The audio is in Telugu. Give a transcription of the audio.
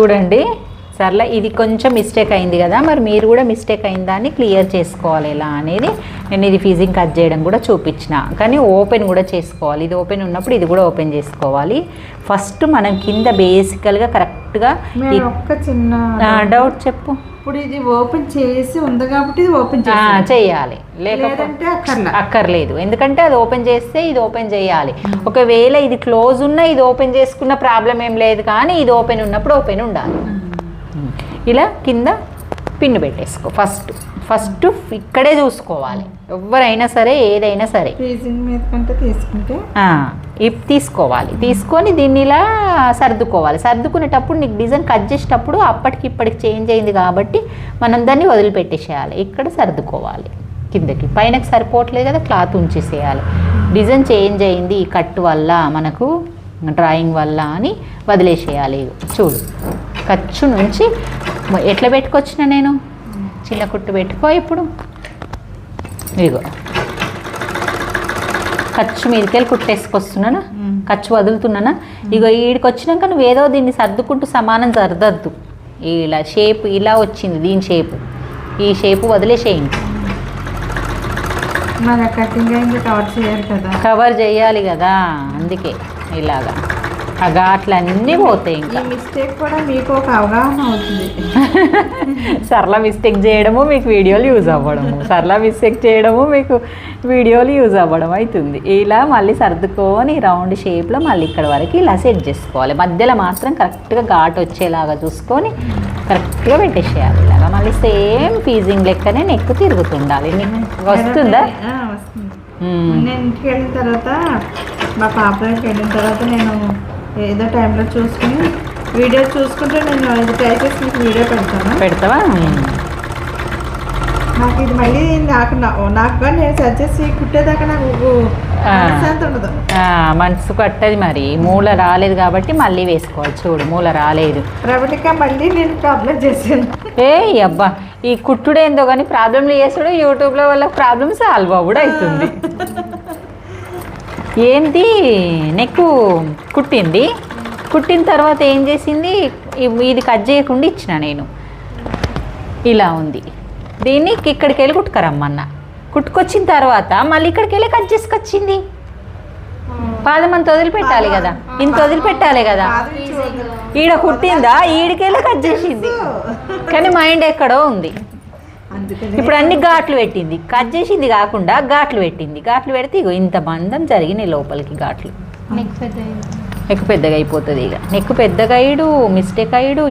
చూడండి సర్లే, ఇది కొంచెం మిస్టేక్ అయింది కదా, మరి మీరు కూడా మిస్టేక్ అయిన దాన్ని క్లియర్ చేసుకోవాలి ఎలా అనేది. నేను ఇది ఫిజింగ్ కట్ చేయడం కూడా చూపించిన, కానీ ఓపెన్ కూడా చేసుకోవాలి. ఇది ఓపెన్ ఉన్నప్పుడు ఇది కూడా ఓపెన్ చేసుకోవాలి. ఫస్ట్ మనం కింద బేసికల్గా కరెక్ట్గా ఒక చిన్న డౌట్ చెప్పు. ఇప్పుడు ఇది ఓపెన్ చేసి ఉంది కాబట్టి ఇది ఓపెన్ చేయాలి, లేకపోతే అక్కర్లేదు. ఎందుకంటే అది ఓపెన్ చేస్తే ఇది ఓపెన్ చేయాలి. ఒకవేళ ఇది క్లోజ్ ఉన్నా ఇది ఓపెన్ చేసుకున్న ప్రాబ్లం ఏం లేదు, కానీ ఇది ఓపెన్ ఉన్నప్పుడు ఓపెన్ ఉండాలి. ఇలా కింద పిన్ను పెట్టేసుకో. ఫస్ట్ ఇక్కడే చూసుకోవాలి ఎవరైనా సరే, ఏదైనా సరే తీసుకోవాలి. తీసుకొని దీన్ని ఇలా సర్దుకోవాలి. సర్దుకునేటప్పుడు నీకు డిజైన్ కట్ చేసేటప్పుడు అప్పటికి ఇప్పటికి చేంజ్ అయింది కాబట్టి మనం దాన్ని వదిలిపెట్టేసేయాలి. ఇక్కడ సర్దుకోవాలి కిందకి. పైనకి సరిపోవట్లేదు కదా, క్లాత్ ఉంచేసేయాలి. డిజైన్ చేంజ్ అయింది ఈ కట్ వల్ల, మనకు డ్రాయింగ్ వల్ల అని వదిలేసేయాలి. చూడు, ఖర్చు నుంచి ఎట్లా పెట్టుకొచ్చిన నేను, చిన్న కుట్టు పెట్టుకో. ఇప్పుడు ఇదిగో ఖర్చు మీదకెళ్ళి కుట్టేసుకొస్తున్నానా, ఖర్చు వదులుతున్నానా. ఇగో ఈడికి వచ్చినాక నువ్వు ఏదో దీన్ని సర్దుకుంటూ సమానం సర్దద్దు. ఇలా షేప్ ఇలా వచ్చింది, దీని షేపు, ఈ షేపు వదిలేసేయండి. కవర్ చేయాలి కదా, అందుకే ఇలాగా ఆ ఘాట్లన్నీ పోతాయి. ఇంకా మిస్టేక్ కూడా మీకు ఒక అవగాహన అవుతుంది. సరళ మిస్టేక్ చేయడము మీకు వీడియోలు యూజ్ అవ్వడము, సరళ మిస్టేక్ చేయడము మీకు వీడియోలు యూజ్ అవ్వడం అవుతుంది. ఇలా మళ్ళీ సర్దుకొని రౌండ్ షేప్లో మళ్ళీ ఇక్కడ వరకు ఇలా సెట్ చేసుకోవాలి. మధ్యలో మాత్రం కరెక్ట్గా ఘాట్ వచ్చేలాగా చూసుకొని కరెక్ట్గా పెట్టేసేయాలి. ఇలాగా మళ్ళీ సేమ్ ఫీజింగ్ లెక్కనే నెక్కు తిరుగుతుండాలి. వస్తుందా? నేను ఇంటికి వెళ్ళిన తర్వాత, మా పాపకి వెళ్ళిన తర్వాత నేను ఏదో టైంలో చూసుకుని వీడియో చూసుకుంటే నేను ఇది ట్రై చేసి మీకు వీడియో పెడతావా? నాకు ఇది మళ్ళీ నాకు కానీ నేను సెర్చ్ చేసి కుట్టేదాకా నాకు ఉండదు, మనసు కట్టది. మరి మూల రాలేదు కాబట్టి మళ్ళీ వేసుకోవాలి. చూడు, మూల రాలేదు ప్రబలిక మళ్ళీ నేను ప్రాబ్లం చేశాను. అబ్బా, ఈ కుట్టుడేందో కానీ ప్రాబ్లంలు చేసాడు యూట్యూబ్లో వాళ్ళకి ప్రాబ్లమ్ సాల్వ్ అవ్వడం అవుతుంది. ఏంటి నెక్కు కుట్టింది, కుట్టిన తర్వాత ఏం చేసింది, ఇది కట్ చేయకుండా ఇచ్చిన నేను. ఇలా ఉంది, దీన్ని ఇక్కడికి వెళ్ళి కుట్టుకరమ్మన్నా. కుట్టుకొచ్చిన తర్వాత మళ్ళీ ఇక్కడికి వెళ్ళి కట్ చేసుకొచ్చింది. పాదం అంత వదిలిపెట్టాలి కదా, ఇంత వదిలిపెట్టాలి కదా. ఈడ కుట్టిందా, ఈడికెళ్ళి కట్ చేసింది. కానీ మైండ్ ఎక్కడో ఉంది. ఇప్పుడు అన్ని ఘాట్లు పెట్టింది, కట్ చేసింది కాకుండా ఘాట్లు పెట్టింది. ఘాట్లు పెడితే ఇగో ఇంత బంధం జరిగినాయి లోపలికి. ఘాట్లు నెక్కు పెద్దగా అయిపోతుంది. ఇక నెక్కు పెద్దగా అయ్యాడు, మిస్టేక్ అయ్యాడు.